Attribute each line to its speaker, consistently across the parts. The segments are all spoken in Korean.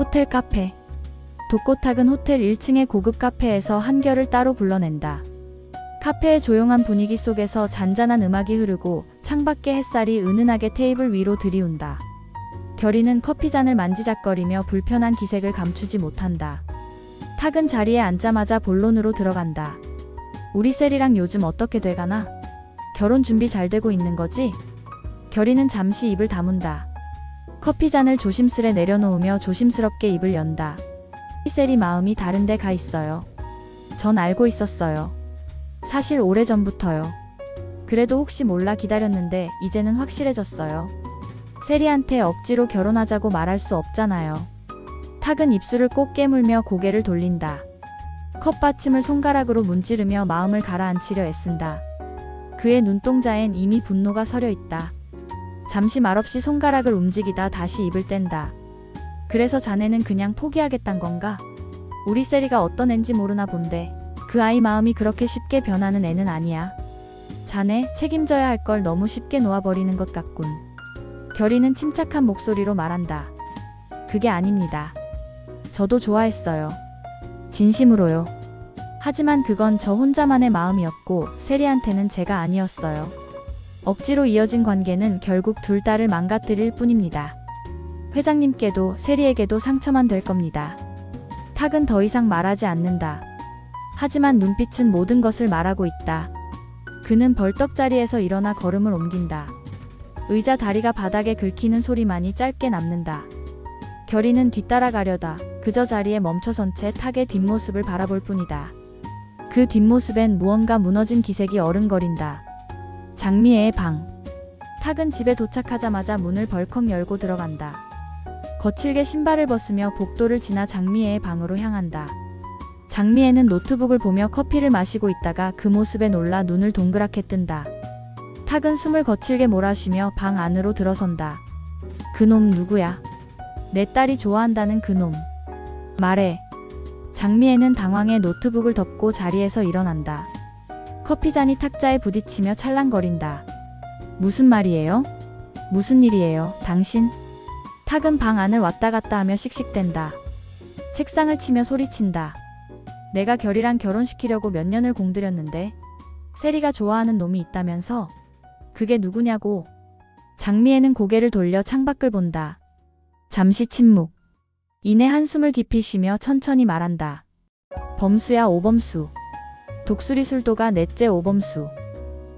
Speaker 1: 호텔 카페. 독고탁은 호텔 1층의 고급 카페에서 한결을 따로 불러낸다. 카페의 조용한 분위기 속에서 잔잔한 음악이 흐르고 창밖의 햇살이 은은하게 테이블 위로 들이운다. 결이는 커피잔을 만지작거리며 불편한 기색을 감추지 못한다. 탁은 자리에 앉자마자 본론으로 들어간다. 우리 셀이랑 요즘 어떻게 돼가나? 결혼 준비 잘 되고 있는 거지? 결이는 잠시 입을 다문다. 커피잔을 조심스레 내려놓으며 조심스럽게 입을 연다. 셀이 마음이 다른 데 가 있어요. 전 알고 있었어요. 사실 오래전부터요. 그래도 혹시 몰라 기다렸는데 이제는 확실해졌어요. 세리한테 억지로 결혼하자고 말할 수 없잖아요. 탁은 입술을 꼭 깨물며 고개를 돌린다. 컵받침을 손가락으로 문지르며 마음을 가라앉히려 애쓴다. 그의 눈동자엔 이미 분노가 서려 있다. 잠시 말없이 손가락을 움직이다 다시 입을 뗀다. 그래서 자네는 그냥 포기하겠단 건가? 우리 세리가 어떤 앤지 모르나 본데 그 아이 마음이 그렇게 쉽게 변하는 애는 아니야. 자네 책임져야 할 걸 너무 쉽게 놓아버리는 것 같군. 결이는 침착한 목소리로 말한다. 그게 아닙니다. 저도 좋아했어요. 진심으로요. 하지만 그건 저 혼자만의 마음이었고 세리한테는 제가 아니었어요. 억지로 이어진 관계는 결국 둘 다를 망가뜨릴 뿐입니다. 회장님께도 세리에게도 상처만 될 겁니다. 탁은 더 이상 말하지 않는다. 하지만 눈빛은 모든 것을 말하고 있다. 그는 벌떡 자리에서 일어나 걸음을 옮긴다. 의자 다리가 바닥에 긁히는 소리만이 짧게 남는다. 결이는 뒤따라가려다 그저 자리에 멈춰선 채 탁의 뒷모습을 바라볼 뿐이다. 그 뒷모습엔 무언가 무너진 기색이 어른거린다. 장미애의 방. 탁은 집에 도착하자마자 문을 벌컥 열고 들어간다. 거칠게 신발을 벗으며 복도를 지나 장미애의 방으로 향한다. 장미애는 노트북을 보며 커피를 마시고 있다가 그 모습에 놀라 눈을 동그랗게 뜬다. 탁은 숨을 거칠게 몰아쉬며 방 안으로 들어선다. 그놈 누구야? 내 딸이 좋아한다는 그놈. 말해. 장미애는 당황해 노트북을 덮고 자리에서 일어난다. 커피잔이 탁자에 부딪히며 찰랑거린다. 무슨 말이에요? 무슨 일이에요, 당신? 탁은 방 안을 왔다 갔다 하며 씩씩댄다. 책상을 치며 소리친다. 내가 결이랑 결혼시키려고 몇 년을 공들였는데 세리가 좋아하는 놈이 있다면서? 그게 누구냐고. 장미애는 고개를 돌려 창밖을 본다. 잠시 침묵. 이내 한숨을 깊이 쉬며 천천히 말한다. 범수야, 오범수. 독수리 술도가 넷째 오범수.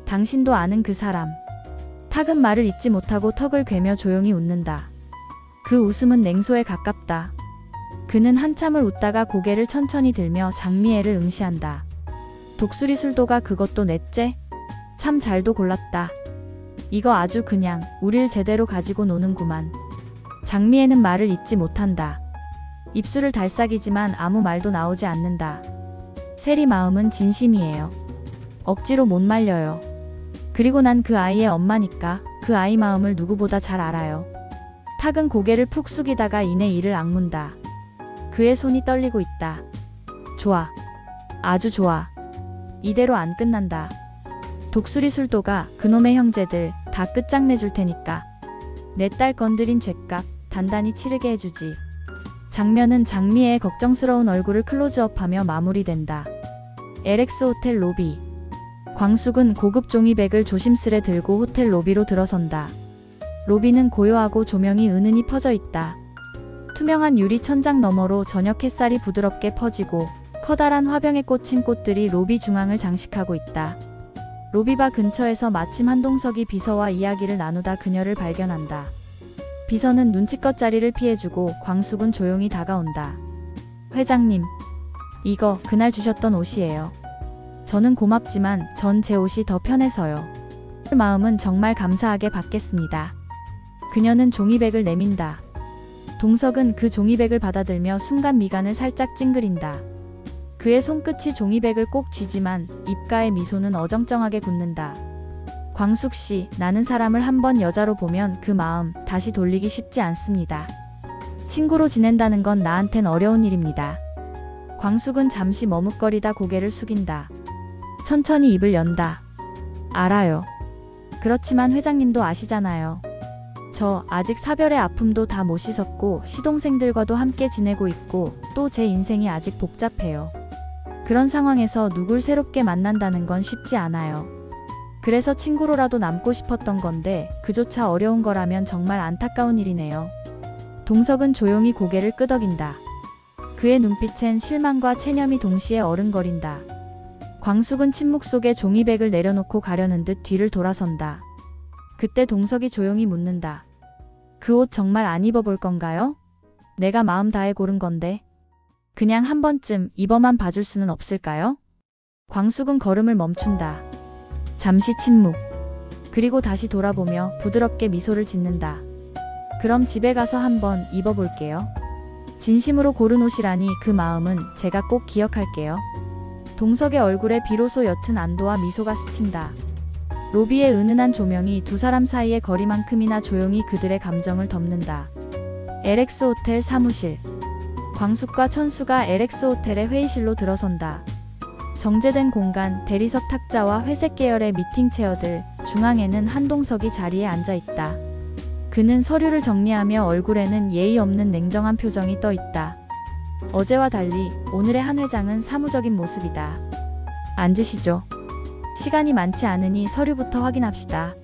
Speaker 1: 당신도 아는 그 사람. 탁은 말을 잇지 못하고 턱을 괴며 조용히 웃는다. 그 웃음은 냉소에 가깝다. 그는 한참을 웃다가 고개를 천천히 들며 장미애를 응시한다. 독수리 술도가 그것도 넷째? 참 잘도 골랐다. 이거 아주 그냥 우릴 제대로 가지고 노는구만. 장미애는 말을 잇지 못한다. 입술을 달싹이지만 아무 말도 나오지 않는다. 세리 마음은 진심이에요. 억지로 못 말려요. 그리고 난 그 아이의 엄마니까 그 아이 마음을 누구보다 잘 알아요. 탁은 고개를 푹 숙이다가 이내 이를 악문다. 그의 손이 떨리고 있다. 좋아. 아주 좋아. 이대로 안 끝난다. 독수리 술도가 그놈의 형제들 다 끝장내줄 테니까. 내 딸 건드린 죗값 단단히 치르게 해주지. 장면은 장미애의 걱정스러운 얼굴을 클로즈업하며 마무리된다. LX 호텔 로비. 광숙은 고급 종이백을 조심스레 들고 호텔 로비로 들어선다. 로비는 고요하고 조명이 은은히 퍼져 있다. 투명한 유리 천장 너머로 저녁 햇살이 부드럽게 퍼지고 커다란 화병에 꽂힌 꽃들이 로비 중앙을 장식하고 있다. 로비바 근처에서 마침 한동석이 비서와 이야기를 나누다 그녀를 발견한다. 비서는 눈치껏 자리를 피해주고 광숙은 조용히 다가온다. 회장님, 이거 그날 주셨던 옷이에요. 저는 고맙지만 전 제 옷이 더 편해서요. 마음은 정말 감사하게 받겠습니다. 그녀는 종이백을 내민다. 동석은 그 종이백을 받아들며 순간 미간을 살짝 찡그린다. 그의 손끝이 종이백을 꼭 쥐지만 입가의 미소는 어정쩡하게 굳는다. 광숙씨, 나는 사람을 한번 여자로 보면 그 마음 다시 돌리기 쉽지 않습니다. 친구로 지낸다는 건 나한텐 어려운 일입니다. 광숙은 잠시 머뭇거리다 고개를 숙인다. 천천히 입을 연다. 알아요. 그렇지만 회장님도 아시잖아요. 저 아직 사별의 아픔도 다 못 씻었고 시동생들과도 함께 지내고 있고 또 제 인생이 아직 복잡해요. 그런 상황에서 누굴 새롭게 만난다는 건 쉽지 않아요. 그래서 친구로라도 남고 싶었던 건데 그조차 어려운 거라면 정말 안타까운 일이네요. 동석은 조용히 고개를 끄덕인다. 그의 눈빛엔 실망과 체념이 동시에 어른거린다. 광숙은 침묵 속에 종이백을 내려놓고 가려는 듯 뒤를 돌아선다. 그때 동석이 조용히 묻는다. 그 옷 정말 안 입어볼 건가요? 내가 마음 다해 고른 건데. 그냥 한 번쯤 입어만 봐줄 수는 없을까요? 광숙은 걸음을 멈춘다. 잠시 침묵. 그리고 다시 돌아보며 부드럽게 미소를 짓는다. 그럼 집에 가서 한번 입어볼게요. 진심으로 고른 옷이라니 그 마음은 제가 꼭 기억할게요. 동석의 얼굴에 비로소 옅은 안도와 미소가 스친다. 로비의 은은한 조명이 두 사람 사이의 거리만큼이나 조용히 그들의 감정을 덮는다. LX 호텔 사무실. 광숙과 천수가 LX 호텔의 회의실로 들어선다. 정제된 공간, 대리석 탁자와 회색 계열의 미팅 체어들, 중앙에는 한동석이 자리에 앉아있다. 그는 서류를 정리하며 얼굴에는 예의 없는 냉정한 표정이 떠 있다. 어제와 달리 오늘의 한 회장은 사무적인 모습이다. 앉으시죠. 시간이 많지 않으니 서류부터 확인합시다.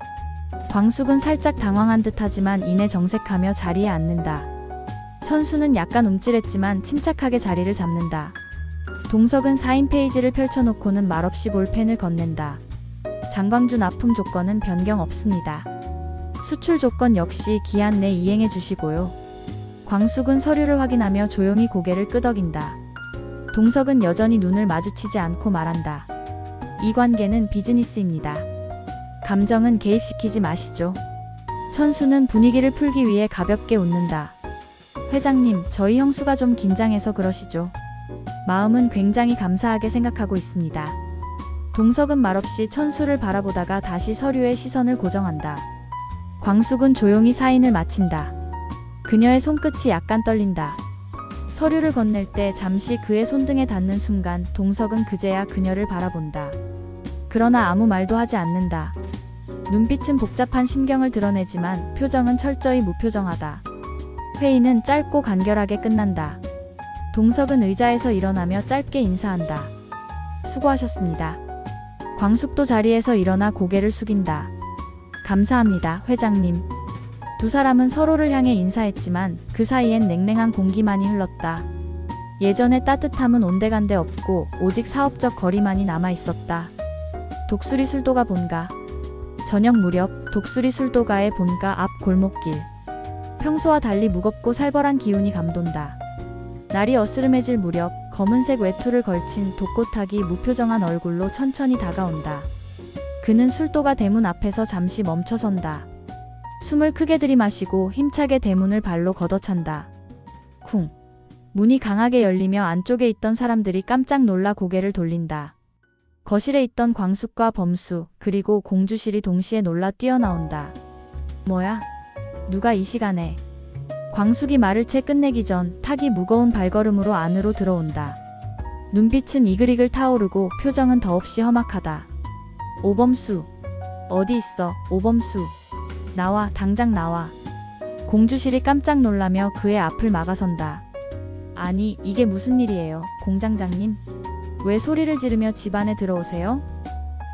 Speaker 1: 광숙은 살짝 당황한 듯하지만 이내 정색하며 자리에 앉는다. 천수는 약간 움찔했지만 침착하게 자리를 잡는다. 동석은 사인 페이지를 펼쳐놓고는 말없이 볼펜을 건넨다. 장광주 납품 조건은 변경 없습니다. 수출 조건 역시 기한 내 이행해 주시고요. 광숙은 서류를 확인하며 조용히 고개를 끄덕인다. 동석은 여전히 눈을 마주치지 않고 말한다. 이 관계는 비즈니스입니다. 감정은 개입시키지 마시죠. 천수는 분위기를 풀기 위해 가볍게 웃는다. 회장님, 저희 형수가 좀 긴장해서 그러시죠. 마음은 굉장히 감사하게 생각하고 있습니다. 동석은 말없이 천수를 바라보다가 다시 서류에 시선을 고정한다. 광숙은 조용히 사인을 마친다. 그녀의 손끝이 약간 떨린다. 서류를 건넬 때 잠시 그의 손등에 닿는 순간 동석은 그제야 그녀를 바라본다. 그러나 아무 말도 하지 않는다. 눈빛은 복잡한 심경을 드러내지만 표정은 철저히 무표정하다. 회의는 짧고 간결하게 끝난다. 동석은 의자에서 일어나며 짧게 인사한다. 수고하셨습니다. 광숙도 자리에서 일어나 고개를 숙인다. 감사합니다, 회장님. 두 사람은 서로를 향해 인사했지만 그 사이엔 냉랭한 공기만이 흘렀다. 예전의 따뜻함은 온데간데 없고 오직 사업적 거리만이 남아있었다. 독수리 술도가 본가. 저녁 무렵 독수리 술도가의 본가 앞 골목길. 평소와 달리 무겁고 살벌한 기운이 감돈다. 날이 어스름해질 무렵 검은색 외투를 걸친 독고탁이 무표정한 얼굴로 천천히 다가온다. 그는 술도가 대문 앞에서 잠시 멈춰선다. 숨을 크게 들이마시고 힘차게 대문을 발로 걷어찬다. 쿵. 문이 강하게 열리며 안쪽에 있던 사람들이 깜짝 놀라 고개를 돌린다. 거실에 있던 광숙과 범수 그리고 공주실이 동시에 놀라 뛰어나온다. 뭐야? 누가 이 시간에? 광숙이 말을 채 끝내기 전 탁이 무거운 발걸음으로 안으로 들어온다. 눈빛은 이글이글 타오르고 표정은 더없이 험악하다. 오범수. 어디 있어, 오범수. 나와, 당장 나와. 공주실이 깜짝 놀라며 그의 앞을 막아선다. 아니, 이게 무슨 일이에요, 공장장님? 왜 소리를 지르며 집 안에 들어오세요?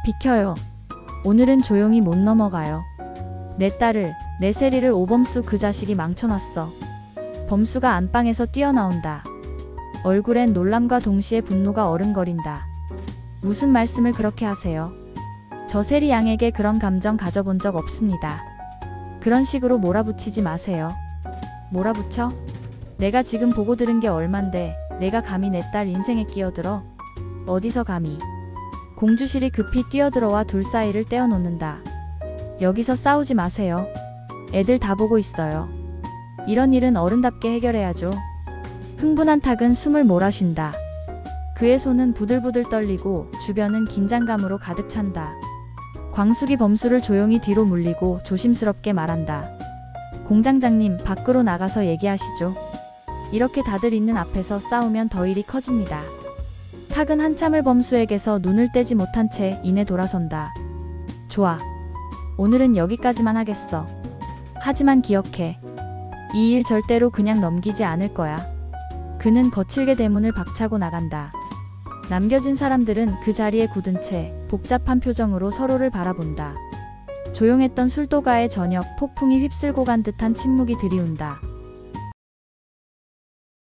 Speaker 1: 비켜요. 오늘은 조용히 못 넘어가요. 내 딸을, 내 세리를 오범수 그 자식이 망쳐놨어. 범수가 안방에서 뛰어나온다. 얼굴엔 놀람과 동시에 분노가 어른거린다. 무슨 말씀을 그렇게 하세요? 저 세리 양에게 그런 감정 가져본 적 없습니다. 그런 식으로 몰아붙이지 마세요. 몰아붙여? 내가 지금 보고 들은 게 얼만데 내가 감히 내 딸 인생에 끼어들어? 어디서 감히? 공주실이 급히 뛰어들어와 둘 사이를 떼어놓는다. 여기서 싸우지 마세요. 애들 다 보고 있어요. 이런 일은 어른답게 해결해야죠. 흥분한 탁은 숨을 몰아쉰다. 그의 손은 부들부들 떨리고 주변은 긴장감으로 가득 찬다. 광숙이 범수를 조용히 뒤로 물리고 조심스럽게 말한다. 공장장님, 밖으로 나가서 얘기하시죠. 이렇게 다들 있는 앞에서 싸우면 더 일이 커집니다. 탁은 한참을 범수에게서 눈을 떼지 못한 채 이내 돌아선다. 좋아. 오늘은 여기까지만 하겠어. 하지만 기억해. 이 일 절대로 그냥 넘기지 않을 거야. 그는 거칠게 대문을 박차고 나간다. 남겨진 사람들은 그 자리에 굳은 채 복잡한 표정으로 서로를 바라본다. 조용했던 술도가의 저녁, 폭풍이 휩쓸고 간 듯한 침묵이 드리운다.